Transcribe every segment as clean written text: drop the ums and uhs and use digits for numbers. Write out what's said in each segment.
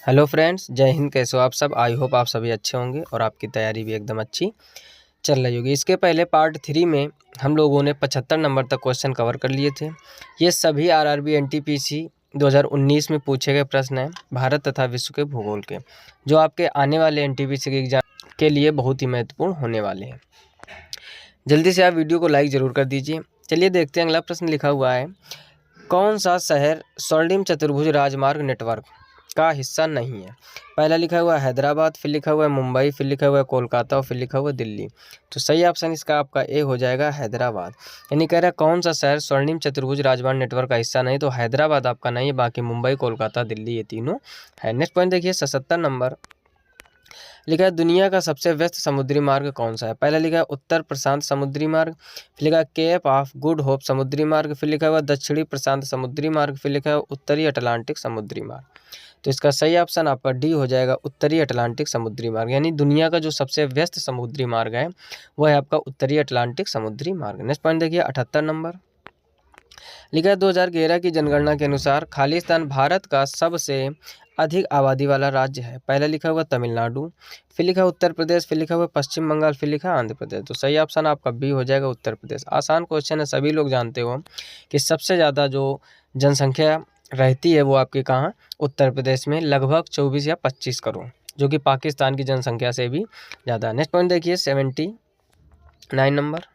Hello friends, जय हिंद। कैसे हो आप सब? आई होप आप सभी अच्छे होंगे और आपकी तैयारी भी एकदम अच्छी चल रही होगी। इसके पहले पार्ट 3 में हम लोगों ने 75 नंबर तक क्वेश्चन कवर कर लिए थे। ये सभी आरआरबी एनटीपीसी 2019 में पूछे गए प्रश्न हैं भारत तथा विश्व के भूगोल के, जो आपके आने वाले एनटीपीसी के एग्जाम के लिए बहुत ही महत्वपूर्ण होने वाले हैं। जल्दी से आप वीडियो को लाइक ज़रूर कर दीजिए। चलिए देखते हैं, अगला प्रश्न लिखा हुआ है, कौन सा शहर स्वर्णिम चतुर्भुज राजमार्ग नेटवर्क का हिस्सा नहीं है? पहला लिखा हुआ है हैदराबाद, फिर लिखा हुआ है मुंबई, फिर लिखा हुआ है कोलकाता और फिर लिखा हुआ है दिल्ली। तो सही ऑप्शन इसका आपका ए हो जाएगा हैदराबाद। यानी कह रहा है कौन सा शहर स्वर्णिम चतुर्भुज राजमार्ग नेटवर्क का हिस्सा नहीं, तो हैदराबाद आपका नहीं है, बाकी मुंबई, कोलकाता, दिल्ली ये तीनों है। नेक्स्ट पॉइंट देखिए, 77 नंबर लिखा है, दुनिया का सबसे व्यस्त समुद्री मार्ग कौन सा है? पहला लिखा है उत्तर प्रशांत समुद्री मार्ग, फिर लिखा है केप ऑफ गुड होप समुद्री मार्ग, फिर लिखा हुआ दक्षिणी प्रशांत समुद्री मार्ग, फिर लिखा है उत्तरी अटलांटिक समुद्री मार्ग। तो इसका सही ऑप्शन आपका डी हो जाएगा, उत्तरी अटलांटिक समुद्री मार्ग। यानी दुनिया का जो सबसे व्यस्त समुद्री मार्ग है वह है आपका उत्तरी अटलांटिक समुद्री मार्ग। नेक्स्ट पॉइंट देखिए, 78 नंबर लिखा है 2011 की जनगणना के अनुसार खालिस्तान भारत का सबसे अधिक आबादी वाला राज्य है। पहला लिखा हुआ तमिलनाडु, फिर लिखा उत्तर प्रदेश, फिर लिखा हुआ पश्चिम बंगाल, फिर लिखा आंध्र प्रदेश। तो सही ऑप्शन आपका बी हो जाएगा, उत्तर प्रदेश। आसान क्वेश्चन है, सभी लोग जानते हो कि सबसे ज़्यादा जो जनसंख्या रहती है वो आपके कहाँ, उत्तर प्रदेश में, लगभग 24 या 25 करोड़, जो कि पाकिस्तान की जनसंख्या से भी ज़्यादा। नेक्स्ट पॉइंट देखिए, 79 नंबर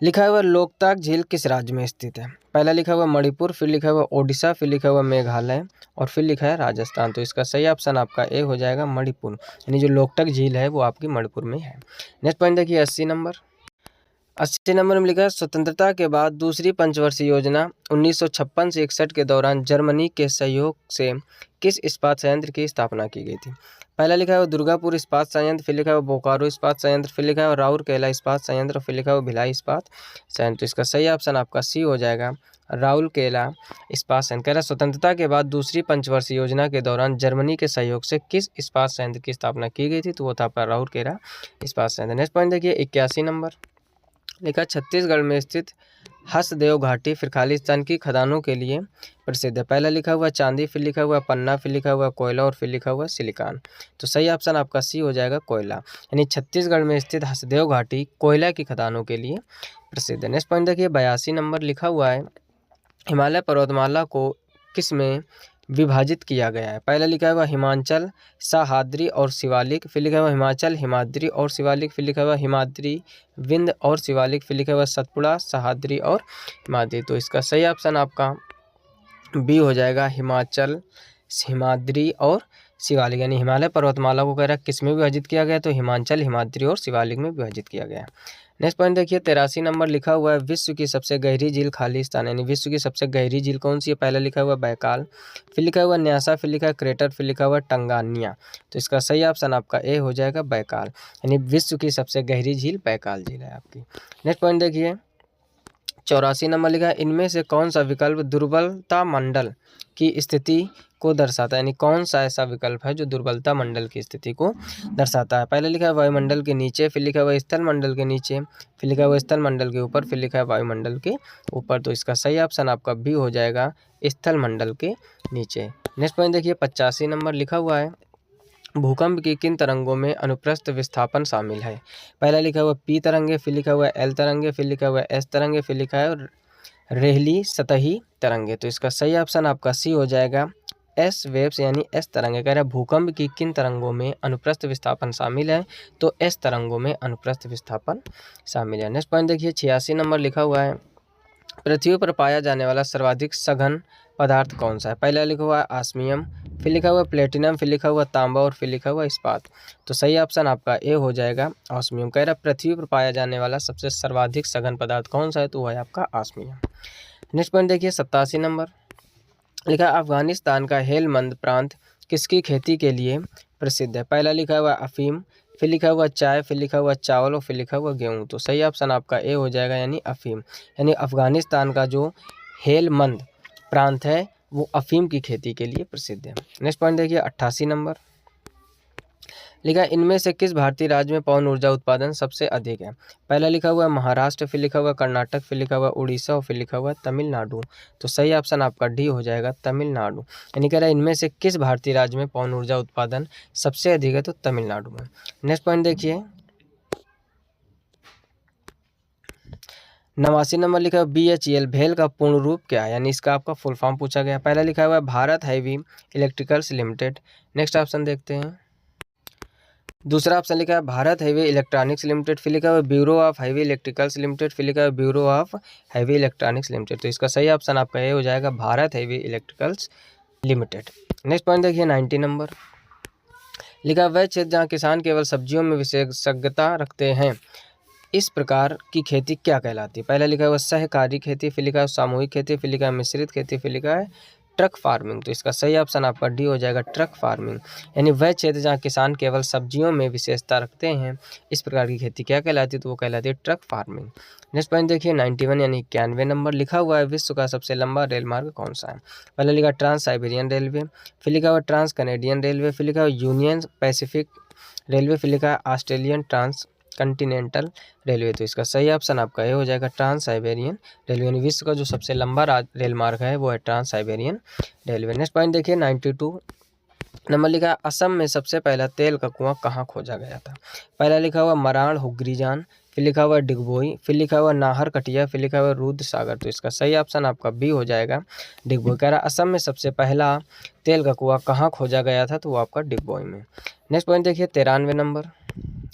लिखा हुआ लोकताक झील किस राज्य में स्थित है? पहला लिखा हुआ मणिपुर, फिर लिखा हुआ ओडिशा, फिर लिखा हुआ मेघालय और फिर लिखा है राजस्थान। तो इसका सही ऑप्शन आपका ए हो जाएगा, मणिपुर। यानी जो लोकतक झील है वो आपकी मणिपुर में है। नेक्स्ट पॉइंट देखिए, 80 नंबर में लिखा है, स्वतंत्रता के बाद दूसरी पंचवर्षीय योजना 1956 से 61 के दौरान जर्मनी के सहयोग से किस इस्पात संयंत्र की स्थापना की गई थी? पहला लिखा है दुर्गापुर इस्पात संयंत्र, फिर लिखा है बोकारो इस्पात संयंत्र, फिर लिखा है राउरकेला इस्पात संयंत्र, फिर लिखा है भिलाई इस्पात संयंत्र। तो इसका सही ऑप्शन आपका सी हो जाएगा, राउरकेला इस्पात संयंत्र। कह रहा है स्वतंत्रता के बाद दूसरी पंचवर्षीय योजना के दौरान जर्मनी के सहयोग से किस इस्पात संयंत्र की स्थापना की गई थी? तो वो था आपका राउरकेला इस्पात संयंत्र। नेक्स्ट पॉइंट देखिए, 81 नंबर लिखा, छत्तीसगढ़ में स्थित हसदेव घाटी फिर खालिस्तान की खदानों के लिए प्रसिद्ध है। पहला लिखा हुआ चांदी, फिर लिखा हुआ पन्ना, फिर लिखा हुआ कोयला और फिर लिखा हुआ सिलिकॉन। तो सही ऑप्शन आपका सी हो जाएगा, कोयला। यानी छत्तीसगढ़ में स्थित हसदेव घाटी कोयला की खदानों के लिए प्रसिद्ध है। नेक्स्ट पॉइंट देखिए, 82 नंबर लिखा हुआ है, हिमालय पर्वतमाला को किस में विभाजित किया गया है? पहला लिखा हुआ हिमाचल, सह्याद्री और शिवालिक, फिर लिखा हुआ हिमाचल, हिमाद्री और शिवालिक, फिर लिखा हुआ हिमाद्री, विंध्य और शिवालिक, फिर लिखा हुआ सतपुड़ा, सह्याद्री और हिमाद्री। तो इसका सही ऑप्शन आपका बी हो जाएगा, हिमाचल, हिमाद्री और शिवालिक। यानी हिमालय पर्वतमाला को कह रहा है किस में विभाजित किया गया? तो हिमाचल, हिमाद्री और शिवालिक में विभाजित किया गया। नेक्स्ट पॉइंट देखिए, 83 नंबर लिखा हुआ है, विश्व की सबसे गहरी झील खालिस्तान। यानी विश्व की सबसे गहरी झील कौन सी है? पहला लिखा हुआ बैकाल, फिर लिखा हुआ न्यासा, फिर लिखा है क्रेटर, फिर लिखा हुआ टंगानिया। तो इसका सही ऑप्शन आपका ए हो जाएगा, बैकाल। यानी विश्व की सबसे गहरी झील बैकाल झील है आपकी। नेक्स्ट पॉइंट देखिए, 84 नंबर लिखा है, इनमें से कौन सा विकल्प दुर्बलता मंडल की स्थिति को दर्शाता है? यानी कौन सा ऐसा विकल्प है जो दुर्बलता मंडल की स्थिति को दर्शाता है? पहले लिखा है वायुमंडल के नीचे, फिर लिखा हुआ स्थल मंडल के नीचे, फिर लिखा हुआ स्थल मंडल के ऊपर, फिर लिखा है वायुमंडल के ऊपर। तो इसका सही ऑप्शन आपका बी हो जाएगा, स्थल मंडल के नीचे। नेक्स्ट पॉइंट देखिए, 85 नंबर लिखा हुआ है, भूकंप की किन तरंगों में अनुप्रस्थ विस्थापन शामिल है? पहला लिखा हुआ पी तरंगे, फिर लिखा हुआ एल तरंगे, फिर लिखा हुआ एस तरंगे, फिर लिखा है रेहली सतही तरंगे। तो इसका सही ऑप्शन आपका सी हो जाएगा, एस वेव्स यानी एस तरंगे। कह रहा है भूकंप की किन तरंगों में अनुप्रस्थ विस्थापन शामिल है? तो एस तरंगों में अनुप्रस्थ विस्थापन शामिल है। नेक्स्ट पॉइंट देखिए, 86 नंबर लिखा हुआ है, पृथ्वी पर पाया जाने वाला सर्वाधिक सघन पदार्थ कौन सा है? पहला लिखा हुआ है ऑस्मियम, फिर लिखा हुआ प्लेटिनम, फिर लिखा हुआ तांबा और फिर लिखा हुआ इस्पात। तो सही ऑप्शन आपका ए हो जाएगा, ऑस्मियम। कह रहा है पृथ्वी पर पाया जाने वाला सबसे सर्वाधिक सघन पदार्थ कौन सा है? तो वह है आपका ऑस्मियम। नेक्स्ट पॉइंट देखिए, 87 नंबर लिखा, अफगानिस्तान का हेलमंद प्रांत किसकी खेती के लिए प्रसिद्ध है? पहला लिखा हुआ अफीम, फिर लिखा हुआ चाय, फिर लिखा हुआ चावल और फिर लिखा हुआ गेहूँ। तो सही ऑप्शन आपका ए हो जाएगा, यानी अफीम। यानी अफगानिस्तान का जो हेलमंद प्रांत है वो अफीम की खेती के लिए प्रसिद्ध है। नेक्स्ट पॉइंट देखिए, 88 नंबर लिखा है इनमें से किस भारतीय राज्य में पवन ऊर्जा उत्पादन सबसे अधिक है। पहला लिखा हुआ है महाराष्ट्र, फिर लिखा हुआ है कर्नाटक, फिर लिखा हुआ है उड़ीसा और फिर लिखा हुआ है तमिलनाडु। तो सही ऑप्शन आपका डी हो जाएगा तमिलनाडु। यानी कह रहा है इनमें से किस भारतीय राज्य में पवन ऊर्जा उत्पादन सबसे अधिक है, तो तमिलनाडु में। नेक्स्ट पॉइंट देखिए 89 नंबर लिखा है BHEL भेल का पूर्ण रूप क्या है, यानी इसका आपका फुल फॉर्म पूछा गया। पहला लिखा हुआ है Bharat heavy electricals limited. Next option देखते हैं। दूसरा ऑप्शन लिखा है भारत हैवी इलेक्ट्रॉनिक्स लिमिटेड, फिर लिखा हुआ है bureau of heavy electricals limited, फिर लिखा है bureau of heavy electronics limited. तो इसका सही ऑप्शन आपका ये हो जाएगा Bharat heavy electricals limited. Next point देखिए 90 नंबर लिखा है वह क्षेत्र जहाँ किसान केवल सब्जियों में विशेषज्ञता रखते हैं इस प्रकार की खेती क्या कहलाती है। पहला लिखा हुआ सहकारी खेती, फिर लिखा है सामूहिक खेती, फिर लिखा है मिश्रित खेती, फिर लिखा है ट्रक फार्मिंग। तो इसका सही ऑप्शन आपका डी हो जाएगा ट्रक फार्मिंग। यानी वह क्षेत्र जहाँ किसान केवल सब्जियों में विशेषता रखते हैं इस प्रकार की खेती क्या कहलाती है, तो वो कहलाती है ट्रक फार्मिंग। नेक्स्ट पॉइंट देखिए 91 यानी 91 नंबर लिखा हुआ है विश्व का सबसे लंबा रेल मार्ग कौन सा है। पहले लिखा ट्रांस साइबेरियन रेलवे, फिर लिखा हुआ ट्रांस कनेडियन रेलवे, फिर लिखा हुआ यूनियन पैसिफिक रेलवे, फिर लिखा है ऑस्ट्रेलियन ट्रांस कंटिनेंटल रेलवे। तो इसका सही ऑप्शन आपका ये हो जाएगा ट्रांस साइबेरियन रेलवे। यानी विश्व का जो सबसे लंबा रेल मार्ग है वो है trans Siberian railway. Next point देखिए 92 नंबर लिखा है असम में सबसे पहला तेल का कुआं कहाँ खोजा गया था। पहला लिखा हुआ मराण हुग्रीजान, फिर लिखा हुआ डिगबोई, फिर लिखा हुआ नाहर कटिया, फिर लिखा हुआ रुद्र सागर। तो इसका सही ऑप्शन आपका बी हो जाएगा डिगबोई। कह रहा असम में सबसे पहला तेल का कुआं कहाँ खोजा गया था, तो वो आपका डिगबोई में। नेक्स्ट पॉइंट देखिए 93 नंबर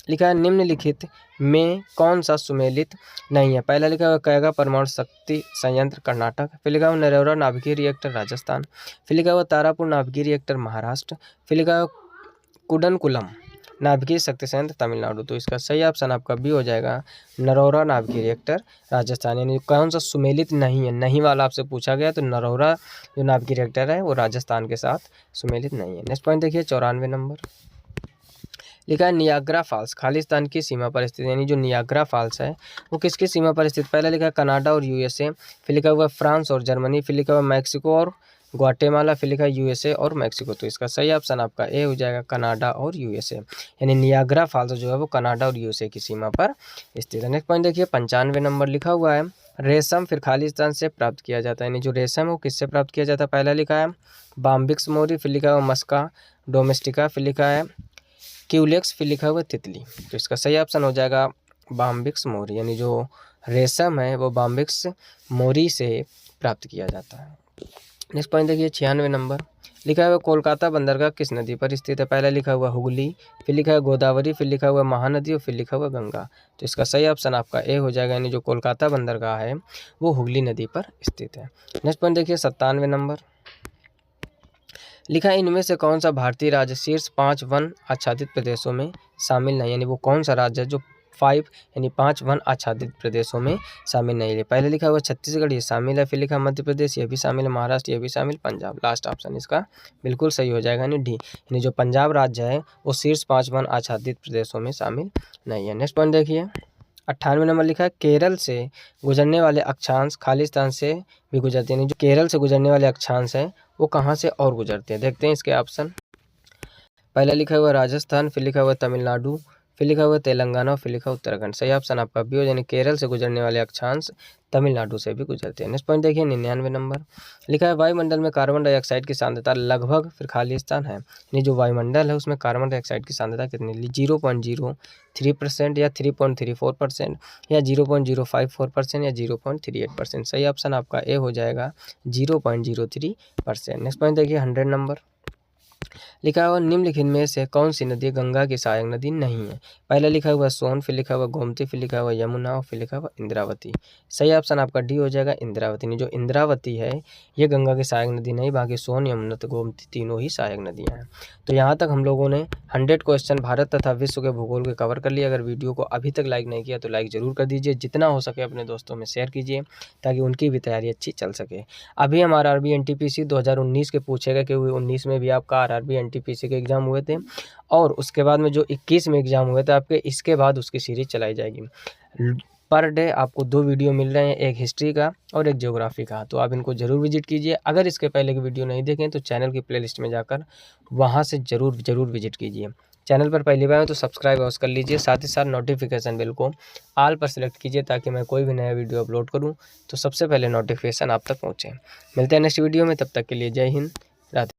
लिखा है निम्नलिखित में कौन सा सुमेलित नहीं है। पहला लिखा हुआ कैगा परमाणु शक्ति संयंत्र कर्नाटक, फिर लिखा हुआ नरौरा नाभिकीय रिएक्टर राजस्थान, फिर लिखा हुआ तारापुर नाभिकीय रिएक्टर महाराष्ट्र, फिर लिखा हुआ कुडनकुलम नाभिकीय शक्ति संयंत्र तमिलनाडु। तो इसका सही ऑप्शन आपका बी हो जाएगा नरौरा नाभिकीय रिएक्टर राजस्थान। यानी कौन सा सुमेलित नहीं है, नहीं वाला आपसे पूछा गया, तो नरौरा जो नाभिकीय रिएक्टर है वो राजस्थान के साथ सुमेलित नहीं है। नेक्स्ट पॉइंट देखिए 94 नंबर लिखा है नियाग्रा फॉल्स खालिस्तान की सीमा पर स्थित। यानी जो नियाग्रा फॉल्स है वो किसकी सीमा पर स्थित। पहला लिखा है कनाडा और USA, फिर लिखा हुआ फ्रांस और जर्मनी, फिर लिखा हुआ मैक्सिको और ग्वाटेमाला, फिर लिखा है USA और मैक्सिको। तो इसका सही ऑप्शन आपका ए हो जाएगा कनाडा और USA। यानी नियाग्रा फॉल्स जो है वो कनाडा और USA की सीमा पर स्थित है। नेक्स्ट पॉइंट देखिए 95 नंबर लिखा हुआ है रेशम फिर खालिस्तान से प्राप्त किया जाता है। यानी जो रेशम है वो किससे प्राप्त किया जाता है। पहला लिखा है बाम्बिक्स मोरी, फिर लिखा हुआ मस्का डोमेस्टिका, फिर लिखा है क्यूलेक्स, फिर लिखा हुआ तितली। तो इसका सही ऑप्शन हो जाएगा बाम्बिक्स मोरी। यानी जो रेशम है वो बाम्बिक्स मोरी से प्राप्त किया जाता है। नेक्स्ट पॉइंट देखिए 96 नंबर लिखा हुआ कोलकाता बंदरगाह किस नदी पर स्थित है। पहला लिखा हुआ हुगली, फिर लिखा है गोदावरी, फिर लिखा हुआ महानदी और फिर लिखा हुआ गंगा। तो इसका सही ऑप्शन आपका ए हो जाएगा। यानी जो कोलकाता बंदरगाह है वो हुगली नदी पर स्थित है। नेक्स्ट पॉइंट देखिए 97 नंबर लिखा है इनमें से कौन सा भारतीय राज्य शीर्ष 5 वन आच्छादित प्रदेशों में शामिल नहीं। यानी वो कौन सा राज्य है जो 5 यानी 5 वन आच्छादित प्रदेशों में शामिल नहीं है। पहले लिखा हुआ छत्तीसगढ़ ये शामिल है, फिर लिखा मध्य प्रदेश ये भी शामिल है, महाराष्ट्र ये भी शामिल, पंजाब। लास्ट ऑप्शन इसका बिल्कुल सही हो जाएगा यानी डी। यानी जो पंजाब राज्य है वो शीर्ष 5 वन आच्छादित प्रदेशों में शामिल नहीं है। नेक्स्ट पॉइंट देखिए 98 नंबर लिखा है केरल से गुजरने वाले अक्षांश खालिस्तान से भी गुजरते हैं। जो केरल से गुजरने वाले अक्षांश हैं वो कहाँ से और गुजरते हैं, देखते हैं इसके ऑप्शन। पहला लिखा हुआ राजस्थान, फिर लिखा हुआ तमिलनाडु, फिर लिखा हुआ तेलंगाना और फिर लिखा उत्तराखंड। सही ऑप्शन आपका बी हो, यानी केरल से गुजरने वाले अक्षांश तमिलनाडु से भी गुजरते हैं। नेक्स्ट पॉइंट देखिए 99 नंबर लिखा है वायुमंडल में कार्बन डाइऑक्साइड की सांद्रता लगभग फिर खालिस्तान है। यानी जो वायुमंडल है उसमें कार्बन डाइऑक्साइड की सांद्रता कितनी 0.03% या 3.34% या 0.054% या 0.38%। सही ऑप्शन आपका ए हो जाएगा 0.03%। नेक्स्ट पॉइंट देखिए 100 नंबर लिखा हुआ निम्नलिखित में से कौन सी नदी गंगा की सहायक नदी नहीं है। पहला लिखा हुआ सोन, फिर लिखा हुआ गोमती, फिर लिखा हुआ यमुना और फिर लिखा हुआ इंद्रावती। सही ऑप्शन आपका डी हो जाएगा इंद्रावती। नहीं, जो इंद्रावती है ये गंगा की सहायक नदी नहीं, बाकी सोन यमुना तो गोमती तीनों ही सहायक नदियाँ हैं। तो यहाँ तक हम लोगों ने 100 क्वेश्चन भारत तथा विश्व के भूगोल के कवर कर लिए। अगर वीडियो को अभी तक लाइक नहीं किया तो लाइक ज़रूर कर दीजिए, जितना हो सके अपने दोस्तों में शेयर कीजिए ताकि उनकी भी तैयारी अच्छी चल सके। अभी हमारा आरआरबी एनटीपीसी 2019 के पूछेगा कि 19 में भी आपका आरआरबी एनटीपीसी के एग्ज़ाम हुए थे और उसके बाद में जो 21 में एग्ज़ाम हुए थे आपके, इसके बाद उसकी सीरीज़ चलाई जाएगी। पर डे आपको 2 वीडियो मिल रहे हैं, एक हिस्ट्री का और एक ज्योग्राफी का, तो आप इनको ज़रूर विजिट कीजिए। अगर इसके पहले की वीडियो नहीं देखें तो चैनल की प्लेलिस्ट में जाकर वहाँ से ज़रूर विजिट कीजिए। चैनल पर पहली बार हो तो सब्सक्राइब अवश्य कर लीजिए, साथ ही साथ नोटिफिकेशन बेल को ऑल पर सेलेक्ट कीजिए ताकि मैं कोई भी नया वीडियो अपलोड करूँ तो सबसे पहले नोटिफिकेशन आप तक पहुँचे। मिलते हैं नेक्स्ट वीडियो में, तब तक के लिए जय हिंद, राधे।